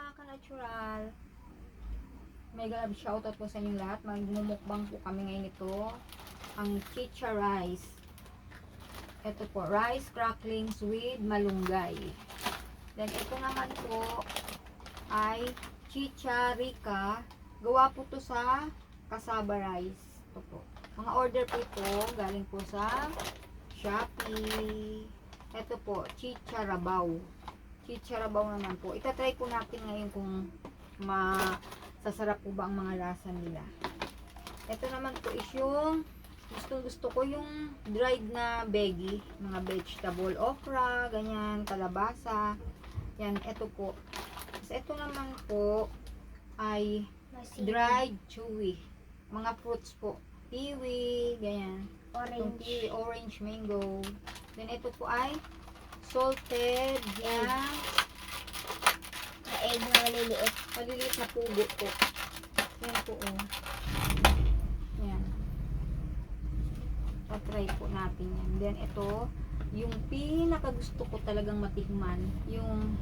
mga ka-natural. Mega love shoutout po sa inyong lahat. Magmumukbang po kami ngayon ito. Ang chicha rice. Ito po, rice cracklings with malunggay. Then ito naman po ay chicha rica. Gawa po to sa cassava rice. Ito po. Mga order po ito galing po sa Shopee. Ito po, chicha rabaw. Chicha rabaw naman po. Itatry po natin ngayon kung sasarap po ba ang mga lasa nila. Ito naman po is yung gusto ko yung dried na veggie, mga vegetable, okra, ganyan, kalabasa. Yan, ito po. Tapos ito naman po ay dried chewy. Mga fruits po. Kiwi, ganyan. Kiwi, orange, mango. Then ito po ay salted yan. Egg na maliliit. Maliliit na pugo po. Yan po oh. Yan. Try po natin yan. Then ito, yung pinaka gusto ko talagang matikman, yung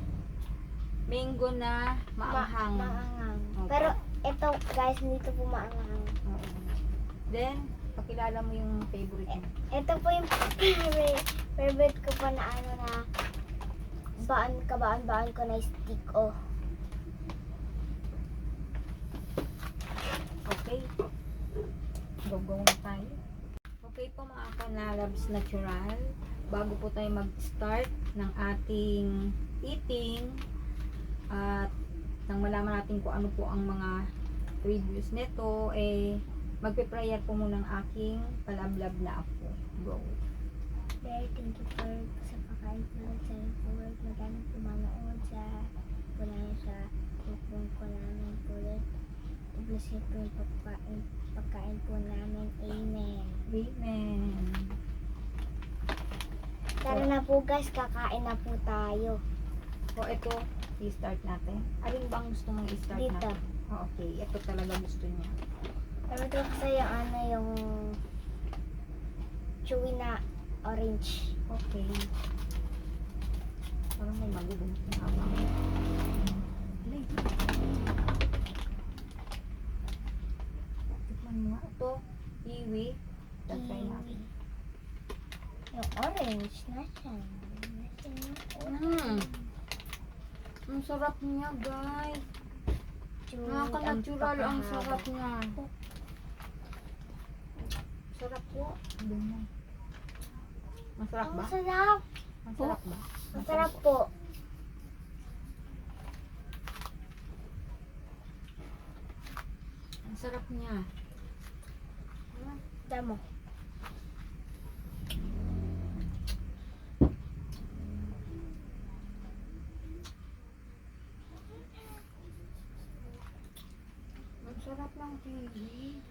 mango na maanghang. Maanghang. Okay. Pero ito guys, hindi ito po maanghang. Oo. Then, pakilala mo yung favorite mo. Ito po yung favorite ko pa na ano na kabaan ko na stick oh. Okay. Go na tayo. Okay po mga ka-Nalabs Natural. Bago po tayo mag-start ng ating eating at nang malaman natin kung ano po ang mga reviews nito, magpe-prayer po muna ng aking palablab na apo. Go. Very thank you for sa pagkain po sa forward. Magandang pumanood sa wala sa pupong ko namin po ulit. I-bless niyo po yung pagkain po namin. Amen. Amen. Tara na po guys, kakain na po tayo. So, ito, i-start natin. Alin bang gusto mong i-start Dito. natin? Oh, okay, ito talaga gusto niya. Sabi ko kasi yung ano yung chewy na orange. Okay. Parang may magubunot na habang. Alay. Tikman mo nga. Ito, kiwi. Tatry natin. Yung orange na siya. Ang sarap niya, guys. Chewy Nakaka-natural ang pagkahaba. sarap niya. Sarap po. Ganyan. Masarap ba? Ang sarap. Masarap ba? Masarap po. Ang sarap niya. Damo. Ang sarap ng kiwi.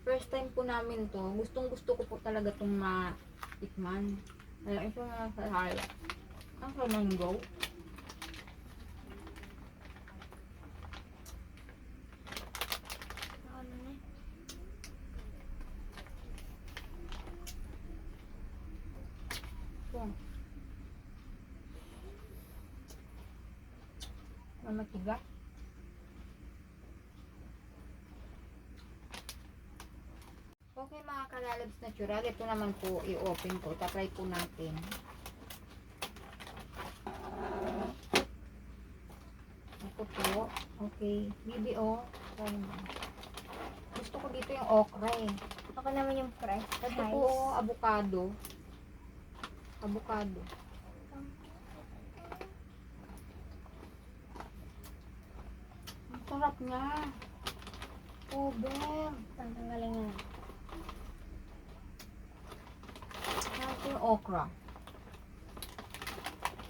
First time po namin to. Gustong gusto ko po talaga itong matikman. Kaya ito na sa harap. Ang sa mango. Ano na? Ito. Mamatiga. Okay mga kalalabs natural, ito naman po i-open ko. Tatry po natin. Ito po. Okay. BBO. Try mo. Gusto ko dito yung okra eh. Ako naman yung fresh. Ito po avocado. Avocado. Ang sarap niya. Over. Tanggalin nga. Ito yung okra.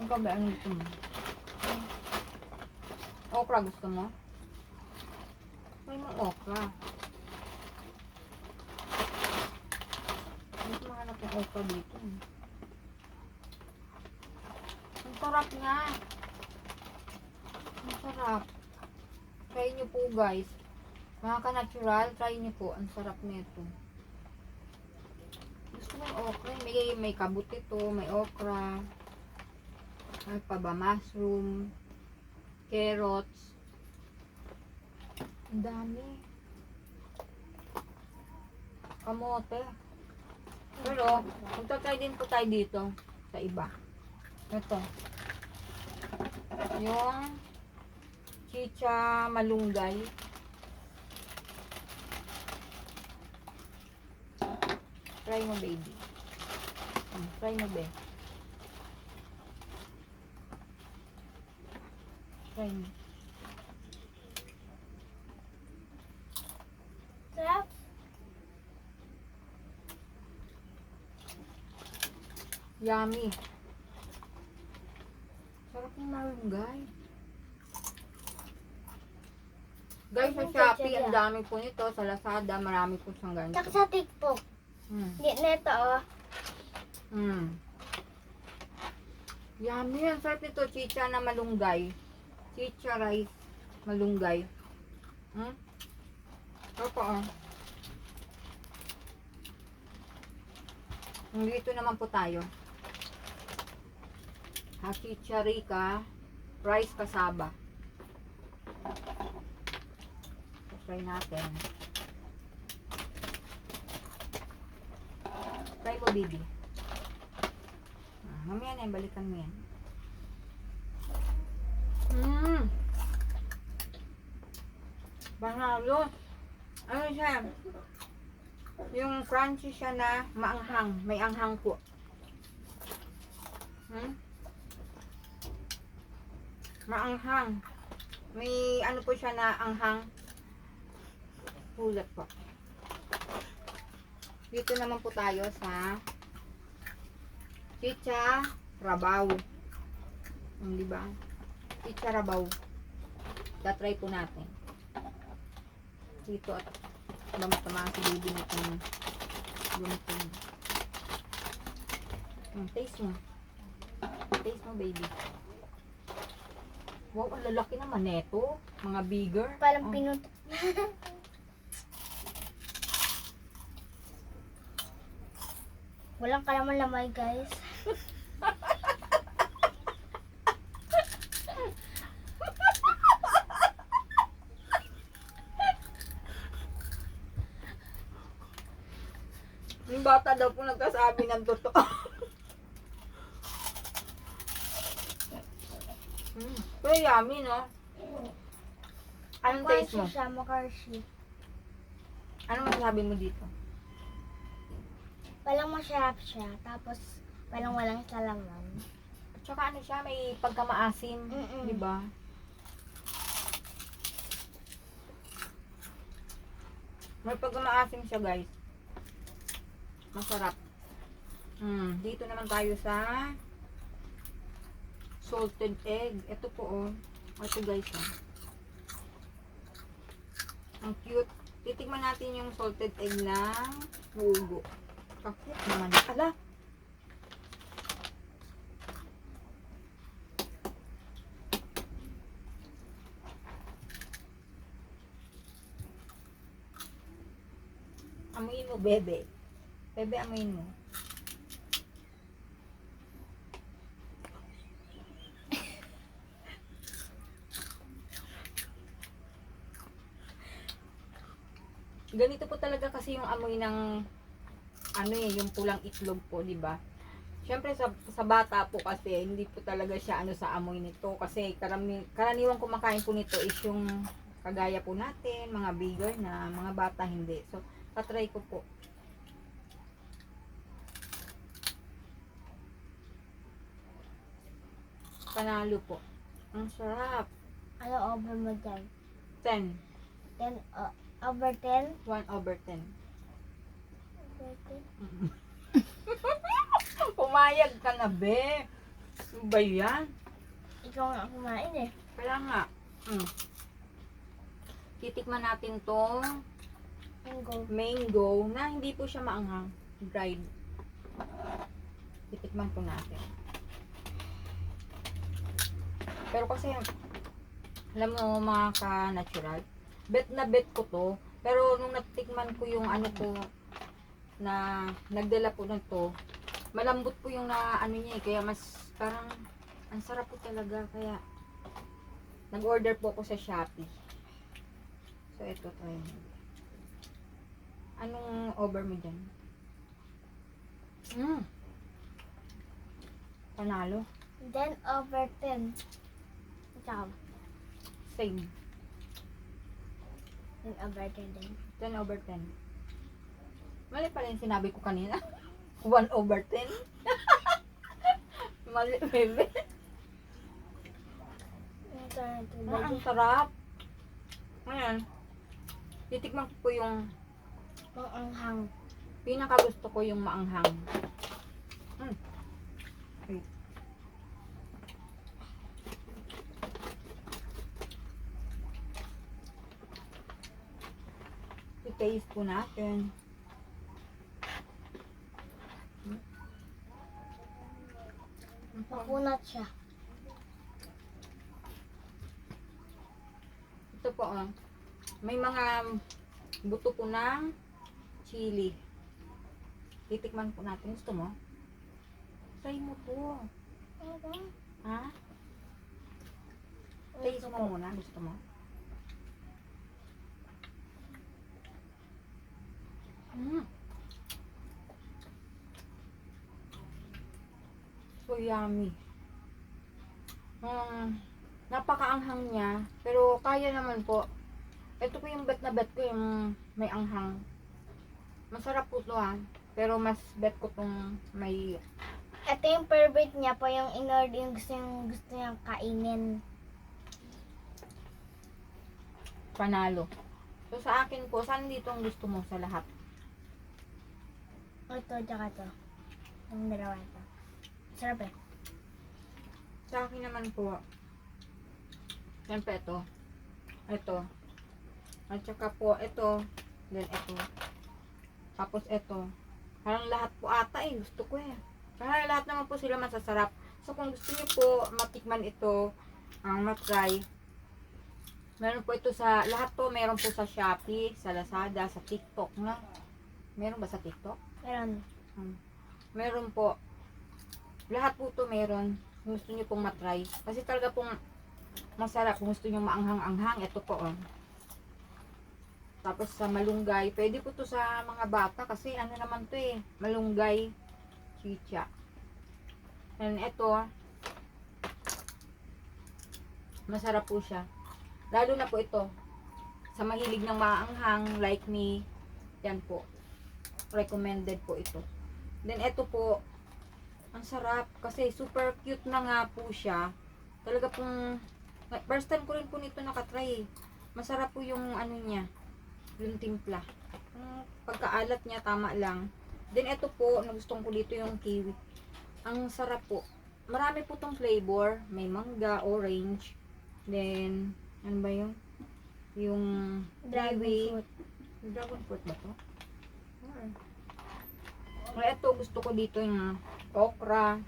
Ang kabe, ano gusto mo? Okra gusto mo? May mga okra. Gusto mahanap yung okra dito. Ang sarap niya. Ang sarap. Try nyo po guys. Mga ka-natural, try nyo po. Ang sarap nito. Gusto mo yung okra. May kabut ito, may okra. May pa ba mushroom. carrots. Ang dami. Kamote. Pero, magta-try din po tayo dito sa iba. Ito. Yung chicha malunggay. Try mo, baby. Try mo, be. Try mo. Sarap. Yummy. Sarap ng malunggay. Guys, sa Shopee, ang dami po nito. Sa Lazada, marami po siyang ganito. Tsaka sa TikTok. Hindi neto, oh. Yummy. Ang sarap nito. Chicha na malunggay. Chicha rice malunggay. Opo, oh. Dito naman po tayo. Chicha-rica rice kasaba. Try natin. Try mo, baby. Mamaya na, balikan mo yan. Panalo. Ano siya? Yung crunchy siya na maanghang. May anghang po. Maanghang. May ano po siya na anghang. Pulat po. Dito naman po tayo sa chicha rabaw. Di ba? Chicha rabaw. Tatry po natin. Dito at tama si baby natin. Ganito. Taste mo. Taste mo, baby. Wow, ang lalaki naman neto. Mga bigger. Parang pinut... Walang kalaman lamay, guys. Yung bata daw po nagkasabi ng totoo. Pero yummy, no? Anong taste mo? Siya, makarshi. Anong masasabi mo dito? Walang masarap siya. Tapos, walang kalaman. At saka ano siya, may pagkamaasim. Diba? May pagkamaasim siya, guys. Masarap. Dito naman tayo sa salted egg. Ito po, oh. Ito, guys, oh. Ang cute. Titigman natin yung salted egg ng bugo. Kakit naman. Ala! Amuin mo, bebe. Bebe, amuin mo. Ganito po talaga kasi yung amoy ng ano yung pulang itlog po, di ba? Syempre sa bata po kasi hindi po talaga siya ano sa amoy nito kasi karaniwang kumakain po nito is yung kagaya po natin, mga bigger na, mga bata hindi. So, tatry ko po. Panalo po. Ang sarap. Ano over mo dyan? 10. 10, over 10? 1/10. Over 10? Pumayag ka na, be. Ano ba yan? Ikaw nga kumain eh. Kaya nga. Titikman natin tong mango na hindi po siya maanghang. Dried. Titikman po natin. Pero kasi, alam mo mga ka-natural, bet na bet ko to. Pero nung natikman ko yung ano ko, na nagdala po na to, malambot po yung na ano niya eh. Kaya mas parang, ang sarap po talaga. Kaya, Nag-order po ako sa Shopee. So, ito try mo. Anong over mo dyan? Panalo. Then over 10. Ikaw. Same. Then over 10 din. 10 over 10. Mali pala yung sinabi ko kanina. 1 over 10. Mali, baby. Ito na ito. Ang sarap. Ngayon, titikman ko po yung Maanghang. pinaka gusto ko yung maanghang. Wait. I-taste po natin. Makunat siya. Ito po, oh. May mga buto po ng chili. Titikman po natin. Gusto mo? Try mo po. Ha? Taste mo muna. Gusto mo? So yummy. Napakaanghang niya. Pero kaya naman po. Ito po yung bet na bet ko yung may anghang. Masarap po to ha. Pero mas bet ko tong may Ito yung favorite niya po, yung in-order yung gusto niyang kainin. panalo. So sa akin po, saan dito ang gusto mo sa lahat? Ito, tsaka ito. Yung dalawa ito. Sarap eh. Sa akin naman po, siyempre ito. Ito. At saka po, ito. Then ito. Tapos ito. Parang lahat po ata eh. Gusto ko eh. Kaya lahat naman po sila masasarap. So kung gusto niyo po matikman ito, ang matry, meron po ito sa, lahat po meron po sa Shopee, sa Lazada, sa TikTok na. Meron ba sa TikTok? Meron. Meron po. Lahat po ito meron. Kung gusto niyo pong matry. Kasi talaga pong masarap. Kung gusto niyo maanghang-anghang, ito po oh. Tapos sa malunggay, pwede po to sa mga bata kasi ano naman to eh, malunggay, chicha. And ito, masarap po siya. Lalo na po ito, sa mahilig ng maanghang like me, yan po. Recommended po ito. Then ito po, ang sarap kasi super cute na nga po siya. Talaga pong, first time ko rin po nito nakatry eh. Masarap po yung ano niya, yung timpla. Pagkaalat niya, tama lang. Then ito po, nagustuhan ko dito yung kiwi. Ang sarap po. Marami po tong flavor. May mangga, orange. Then, ano ba yun? Yung Dragon kiwi. fruit. Dragon fruit ba to? Ito, gusto ko dito yung okra.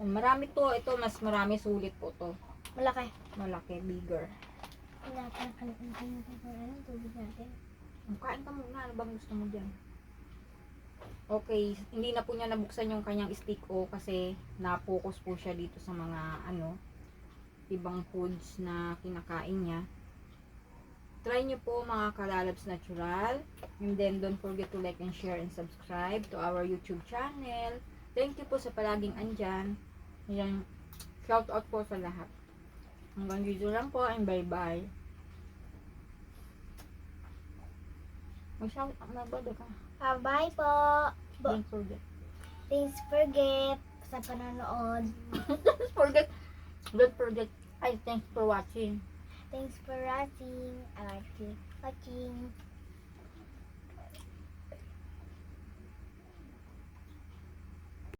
Marami to. Ito, mas marami sulit po to. Malaki. Malaki, bigger. Wala pa ng tubig natin. Kain ka muna. Ano bang gusto mo dyan? Okay, hindi na po niya nabuksan yung kanyang stick o kasi na-focus po siya dito sa mga ano, ibang foods na kinakain niya. Try niyo po mga Kalalabs Natural. And then don't forget to like and share and subscribe to our YouTube channel. Thank you po sa palaging andyan. Ayan, shout out po sa lahat. Hanggang dito lang po and bye bye. Mag-shout out na ba ka? Bye po. Don't forget. Thanks forget sa panonood. Don't forget. Thanks for watching. Thanks for watching. I like you watching.